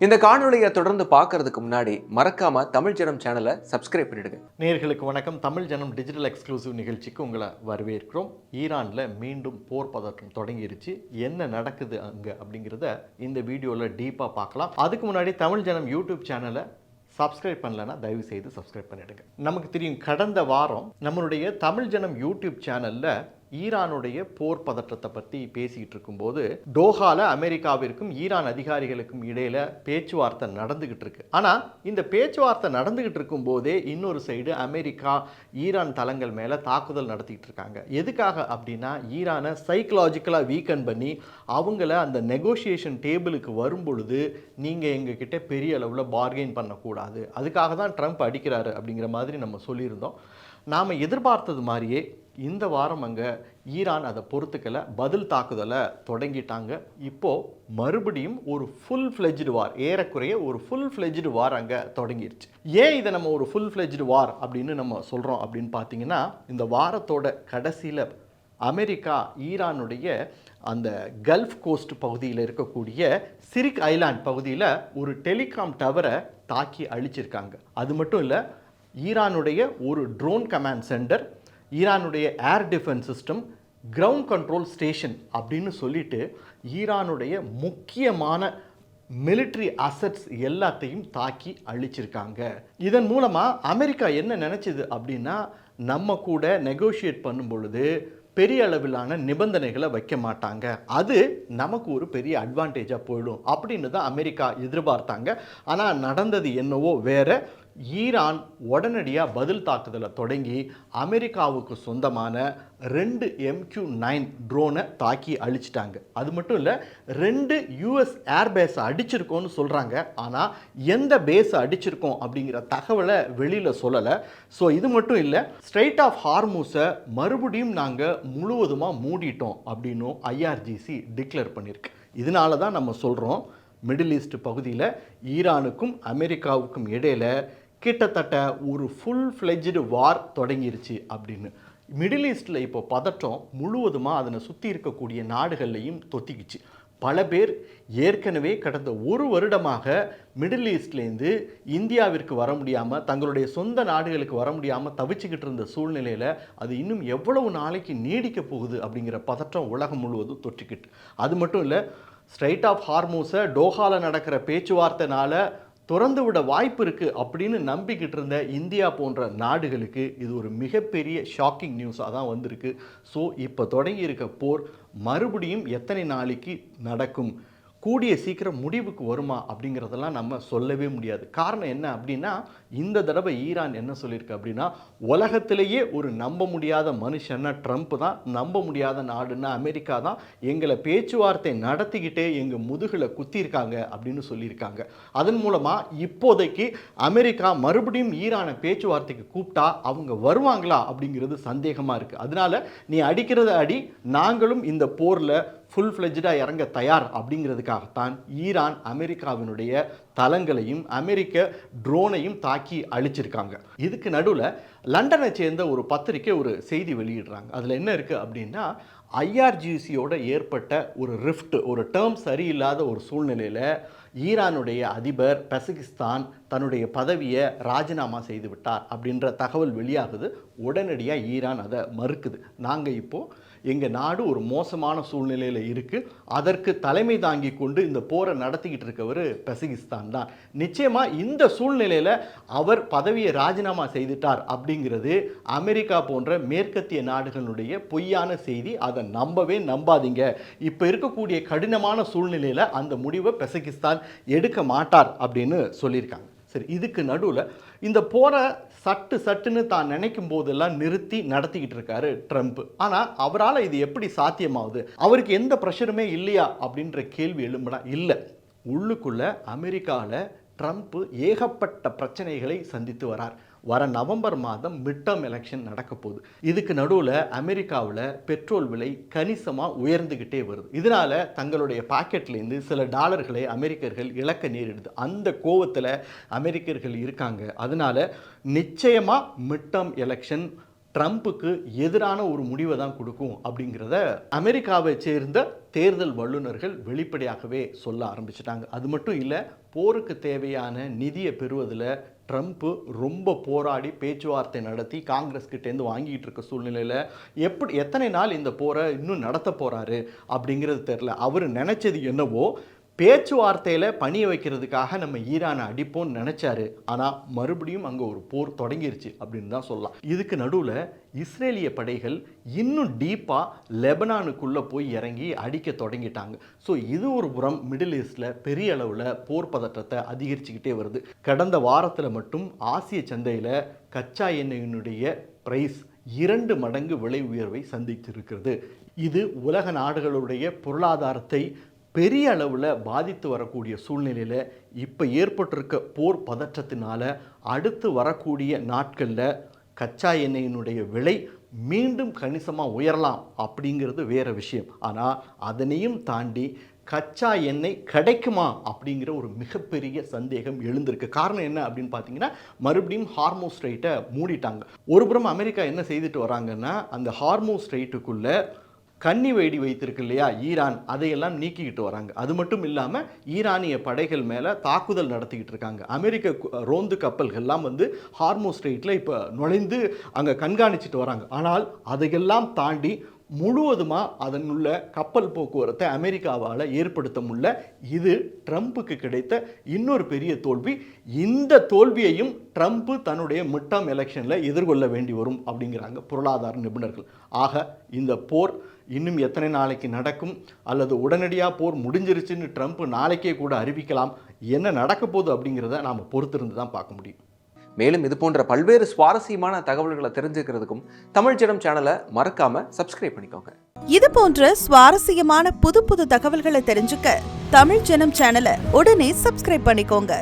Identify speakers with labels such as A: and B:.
A: இந்த காணொளியை தொடர்ந்து பார்க்கறதுக்கு முன்னாடி மறக்காம தமிழ் ஜனம் சேனலை சப்ஸ்கிரைப் பண்ணிடுங்க.
B: நேயர்களுக்கு வணக்கம். தமிழ் ஜனம் டிஜிட்டல் எக்ஸ்க்ளூசிவ் நிகழ்ச்சிக்கு உங்களை வரவேற்கிறோம். ஈரானில் மீண்டும் போர் பதற்றம் தொடங்கிருச்சு. என்ன நடக்குது அங்கே அப்படிங்கிறத இந்த வீடியோவில் டீப்பாக பார்க்கலாம். அதுக்கு முன்னாடி தமிழ் ஜனம் யூடியூப் சேனலை சப்ஸ்கிரைப் பண்ணலன்னா தயவு செய்து சப்ஸ்கிரைப் பண்ணிடுங்க. நமக்கு தெரியும், கடந்த வாரம் நம்மளுடைய தமிழ் ஜனம் யூடியூப் சேனலில் ஈரானுடைய போர் பதற்றத்தை பற்றி பேசிக்கிட்டு இருக்கும்போது டோஹால அமெரிக்காவிற்கும் ஈரான் அதிகாரிகளுக்கும் இடையில பேச்சுவார்த்தை நடந்துகிட்டு இருக்கு. ஆனால் இந்த பேச்சுவார்த்தை நடந்துகிட்டு இருக்கும் போதே இன்னொரு சைடு அமெரிக்கா ஈரான் தளங்கள் மேலே தாக்குதல் நடத்திக்கிட்டு இருக்காங்க. எதுக்காக அப்படின்னா, ஈரானை சைக்கலாஜிக்கலாக வீக்கன் பண்ணி அவங்கள அந்த நெகோசியேஷன் டேபிளுக்கு வரும் பொழுது நீங்கள் எங்ககிட்ட பெரிய அளவில் பார்கெயின் பண்ணக்கூடாது, அதுக்காக தான் ட்ரம்ப் அடிக்கிறாரு அப்படிங்கிற மாதிரி நம்ம சொல்லியிருந்தோம். நாம் எதிர்பார்த்தது மாதிரியே இந்த வாரம் அங்கே ஈரான் அதை பொறுத்துக்கலை, பதில் தாக்குதலை தொடங்கிட்டாங்க. இப்போது மறுபடியும் ஒரு ஃபுல் ஃப்ளெஜ்டு வார், ஏறக்குறைய ஒரு ஃபுல் ஃப்ளெஜ்டு வார் அங்கே தொடங்கிருச்சு. ஏன் இதை நம்ம ஒரு ஃபுல் ஃப்ளெஜ்டு வார் அப்படின்னு நம்ம சொல்கிறோம் அப்படின்னு பார்த்தீங்கன்னா, இந்த வாரத்தோட கடைசியில் அமெரிக்கா ஈரானுடைய அந்த கல்ஃப் கோஸ்ட் பகுதியில் இருக்கக்கூடிய சிரிக் ஐலாண்ட் பகுதியில் ஒரு டெலிகாம் டவரை தாக்கி அழிச்சிருக்காங்க. அது மட்டும் இல்லை, ஈரானுடைய ஒரு ட்ரோன் கமாண்ட் சென்டர், ஈரானுடைய air defence system, ground control station அப்படின்னு சொல்லிட்டு ஈரானுடைய முக்கியமான மிலிட்ரி அசட்ஸ் எல்லாத்தையும் தாக்கி அழிச்சிருக்காங்க. இதன் மூலமாக அமெரிக்கா என்ன நினச்சிது அப்படின்னா, நம்ம கூட நெகோஷியேட் பண்ணும் பொழுது பெரிய அளவிலான நிபந்தனைகளை வைக்க மாட்டாங்க, அது நமக்கு ஒரு பெரிய அட்வான்டேஜாக போயிடும் அப்படின்னு தான் அமெரிக்கா எதிர்பார்த்தாங்க. ஆனால் நடந்தது என்னவோ வேற. ஈரான் உடனடியாக பதில் தாக்குதலை தொடங்கி அமெரிக்காவுக்கு சொந்தமான 2 MQ-9 ட்ரோனை தாக்கி அழிச்சிட்டாங்க. அது மட்டும் இல்லை, 2 US ஏர்பேஸை அடிச்சிருக்கோன்னு சொல்கிறாங்க. ஆனால் எந்த பேஸை அடிச்சிருக்கோம் அப்படிங்கிற தகவலை வெளியில் சொல்லலை. ஸோ இது மட்டும் இல்லை, ஸ்ட்ரெய்ட் ஆஃப் ஹார்மூஸை மறுபடியும் நாங்கள் முழுவதுமாக மூடிட்டோம் அப்படின்னும் IRGC டிக்ளேர் பண்ணியிருக்கு. இதனால தான் நம்ம சொல்கிறோம், மிடில் ஈஸ்ட் பகுதியில் ஈரானுக்கும் அமெரிக்காவுக்கும் இடையில் கிட்டத்தட்ட ஒரு ஃபுல் ஃப்ளெஜ்டு வார் தொடங்கிருச்சு அப்படின்னு. மிடில் ஈஸ்டில் இப்போ பதற்றம் முழுவதுமாக அதனை சுற்றி இருக்கக்கூடிய நாடுகள்லையும் தொத்திக்கிச்சு. பல பேர் ஏற்கனவே கடந்த ஒரு வருடமாக மிடில் ஈஸ்ட்லேருந்து இந்தியாவிற்கு வர முடியாமல், தங்களுடைய சொந்த நாடுகளுக்கு வர முடியாமல் தவிச்சுக்கிட்டு இருந்த சூழ்நிலையில் அது இன்னும் எவ்வளவு நாளைக்கு நீடிக்க போகுது அப்படிங்கிற பதற்றம் உலகம் முழுவதும் தொற்றிக்கிட்டு. அது மட்டும் இல்லை, ஸ்ட்ரெய்ட் ஆஃப் ஹார்மூஸை டோஹாவில் நடக்கிற பேச்சுவார்த்தைனால திறந்து விட வாய்ப்பு இருக்குது அப்படின்னு நம்பிக்கிட்டு இருந்த இந்தியா போன்ற நாடுகளுக்கு இது ஒரு மிகப்பெரிய ஷாக்கிங் நியூஸாக தான் வந்திருக்கு. ஸோ இப்போ தொடங்கி இருக்க போர் மறுபடியும் எத்தனை நாளைக்கு நடக்கும், கூடிய சீக்கிரம் முடிவுக்கு வருமா அப்படிங்கிறதெல்லாம் நம்ம சொல்லவே முடியாது. காரணம் என்ன அப்படின்னா, இந்த தடவை ஈரான் என்ன சொல்லியிருக்கு அப்படின்னா, உலகத்திலேயே ஒரு நம்ப முடியாத மனுஷன்னா ட்ரம்ப் தான், நம்ப முடியாத நாடுன்னா அமெரிக்கா தான், எங்களை பேச்சுவார்த்தை நடத்திக்கிட்டே எங்கள் முதுகில் குத்திருக்காங்க அப்படின்னு சொல்லியிருக்காங்க. அதன் மூலமாக இப்போதைக்கு அமெரிக்கா மறுபடியும் ஈரானை பேச்சுவார்த்தைக்கு கூப்பிட்டா அவங்க வருவாங்களா அப்படிங்கிறது சந்தேகமாக இருக்குது. அதனால நீ அடிக்கிறத அடி, நாங்களும் இந்த போரில் ஃபுல் ஃப்ளெஜ்டாக இறங்க தயார் அப்படிங்கிறதுக்காகத்தான் ஈரான் அமெரிக்காவினுடைய தளங்களையும் அமெரிக்க ட்ரோனையும் தாக்கி அழிச்சிருக்காங்க. இதுக்கு நடுவில் லண்டனை சேர்ந்த ஒரு பத்திரிக்கை ஒரு செய்தி வெளியிடுறாங்க. அதில் என்ன இருக்குது அப்படின்னா, IRGCயோட ஏற்பட்ட ஒரு ரிஃப்ட், ஒரு டேர்ம் சரியில்லாத ஒரு சூழ்நிலையில் ஈரானுடைய அதிபர் பெசகிஸ்தான் தன்னுடைய பதவியை ராஜினாமா செய்து விட்டார் அப்படின்ற தகவல் வெளியாகுது. உடனடியாக ஈரான் அதை மறுக்குது. நாங்கள் இப்போது எங்கள் நாடு ஒரு மோசமான சூழ்நிலையில் இருக்குது, அதற்கு தலைமை தாங்கி கொண்டு இந்த போரை நடத்திக்கிட்டு இருக்கவர் பெசகிஸ்தான் தான். நிச்சயமாக இந்த சூழ்நிலையில் அவர் பதவியை ராஜினாமா செய்துட்டார் அப்படிங்கிறது அமெரிக்கா போன்ற மேற்கத்திய நாடுகளுடைய பொய்யான செய்தி. அதை நம்பவே நம்பாதீங்க. இப்போ இருக்கக்கூடிய கடினமான சூழ்நிலையில் அந்த முடிவை பெசகிஸ்தான் எடுக்க மாட்டார் அப்படின்னு சொல்லியிருக்காங்க. சரி, இதுக்கு நடுவில் இந்த போரை சட்டுன்னு தான் நினைக்கும் போதெல்லாம் நிறுத்தி நடத்திக்கிட்டு இருக்காரு ட்ரம்ப். ஆனால் அவரால் இது எப்படி சாத்தியமாகுது, அவருக்கு எந்த ப்ரெஷருமே இல்லையா அப்படின்ற கேள்வி எழும்பினா, இல்லை, உள்ளுக்குள்ள அமெரிக்காவில் ட்ரம்ப் ஏகப்பட்ட பிரச்சனைகளை சந்தித்து வரார். வர நவம்பர் மாதம் மிட்டம் எலெக்ஷன் நடக்க போகுது. இதுக்கு நடுவில் அமெரிக்காவில் பெட்ரோல் விலை கணிசமாக உயர்ந்துக்கிட்டே வருது. இதனால் தங்களுடைய பாக்கெட்லேருந்து சில டாலர்களை அமெரிக்கர்கள் இழக்க நேரிடுது. அந்த கோவத்தில் அமெரிக்கர்கள் இருக்காங்க. அதனால் நிச்சயமாக மிட்டம் எலெக்ஷன் ட்ரம்ப்புக்கு எதிரான ஒரு முடிவை தான் கொடுக்கும் அப்படிங்கிறத அமெரிக்காவை சேர்ந்த தேர்தல் வல்லுநர்கள் வெளிப்படையாகவே சொல்ல ஆரம்பிச்சிட்டாங்க. அது மட்டும் இல்லை, போருக்கு தேவையான நிதியை பெறுவதில் ட்ரம்ப்பு ரொம்ப போராடி பேச்சுவார்த்தை நடத்தி காங்கிரஸ் கிட்டேருந்து வாங்கிட்டு இருக்க சூழ்நிலையில் எத்தனை நாள் இந்த போரை இன்னும் நடத்த போகிறாரு அப்படிங்கிறது தெரில. அவர் நினச்சது என்னவோ, பேச்சுவார்த்தையில் பணிய வைக்கிறதுக்காக நம்ம ஈரானை அடிப்போம்னு நினச்சாரு. ஆனால் மறுபடியும் அங்கே ஒரு போர் தொடங்கிருச்சு அப்படின்னு தான் சொல்லலாம். இதுக்கு நடுவில் இஸ்ரேலிய படைகள் இன்னும் டீப்பாக லெபனானுக்குள்ளே போய் இறங்கி அடிக்க தொடங்கிட்டாங்க. ஸோ இது ஒரு புறம் மிடில் ஈஸ்டில் பெரிய அளவில் போர் பதற்றத்தை அதிகரிச்சுக்கிட்டே வருது. கடந்த வாரத்தில் மட்டும் ஆசிய சந்தையில் கச்சா எண்ணெயினுடைய பிரைஸ் 2 மடங்கு விலை உயர்வை சந்தித்திருக்கிறது. இது உலக நாடுகளுடைய பொருளாதாரத்தை பெரிய அளவில் பாதித்து வரக்கூடிய சூழ்நிலையில் இப்போ ஏற்பட்டிருக்க போர் பதற்றத்தினால அடுத்து வரக்கூடிய நாட்களில் கச்சா எண்ணெயினுடைய விலை மீண்டும் கணிசமாக உயரலாம் அப்படிங்கிறது வேறு விஷயம். ஆனால் அதனையும் தாண்டி கச்சா எண்ணெய் கிடைக்குமா அப்படிங்கிற ஒரு மிகப்பெரிய சந்தேகம் எழுந்திருக்கு. காரணம் என்ன அப்படின்னு பார்த்தீங்கன்னா, மறுபடியும் ஹார்மோஸ் ஸ்ட்ரெயிட்டை மூடிட்டாங்க. ஒருபுறம் அமெரிக்கா என்ன செய்துட்டு வராங்கன்னா, அந்த ஹார்மோஸ் ஸ்ட்ரெயிட்டுக்குள்ளே கன்னி வெடி வைத்திருக்கு இல்லையா ஈரான், அதையெல்லாம் நீக்கிக்கிட்டு வராங்க. அது மட்டும் இல்லாமல் ஈரானிய படைகள் மேலே தாக்குதல் நடத்திக்கிட்டு இருக்காங்க. அமெரிக்க ரோந்து கப்பல்கள்லாம் ஹார்மோஸ் ஸ்ட்ரெயிட்டில் இப்போ நுழைந்து அங்கே கண்காணிச்சிட்டு வராங்க. ஆனால் அதையெல்லாம் தாண்டி முழுவதுமாக அதனுள்ள கப்பல் போக்குவரத்தை அமெரிக்காவால் ஏற்படுத்த முடியல. இது ட்ரம்ப்புக்கு கிடைத்த இன்னொரு பெரிய தோல்வி. இந்த தோல்வியையும் ட்ரம்ப்பு தன்னுடைய மிட் டர்ம் எலெக்ஷனில் எதிர்கொள்ள வேண்டி வரும் அப்படிங்கிறாங்க பொருளாதார நிபுணர்கள். ஆக இந்த போர் இன்னும் எத்தனை நாளைக்கு நடக்கும், அல்லது உடனடியாக போர் முடிஞ்சிருச்சுன்னு ட்ரம்ப் நாளைக்கே கூட அறிவிக்கலாம். என்ன நடக்க போகுது அப்படிங்கிறத நாம் பொறுத்திருந்து தான் பார்க்க முடியும்.
A: மேலும் இது போன்ற பல்வேறு சுவாரஸ்யமான தகவல்களை தெரிஞ்சுக்கிறதுக்கும் தமிழ் ஜனம் சேனலை மறக்காம சப்ஸ்கிரைப் பண்ணிக்கோங்க.
C: இது போன்ற சுவாரஸ்யமான புது தகவல்களை தெரிஞ்சுக்க தமிழ் ஜனம் சேனலை உடனே சப்ஸ்கிரைப் பண்ணிக்கோங்க.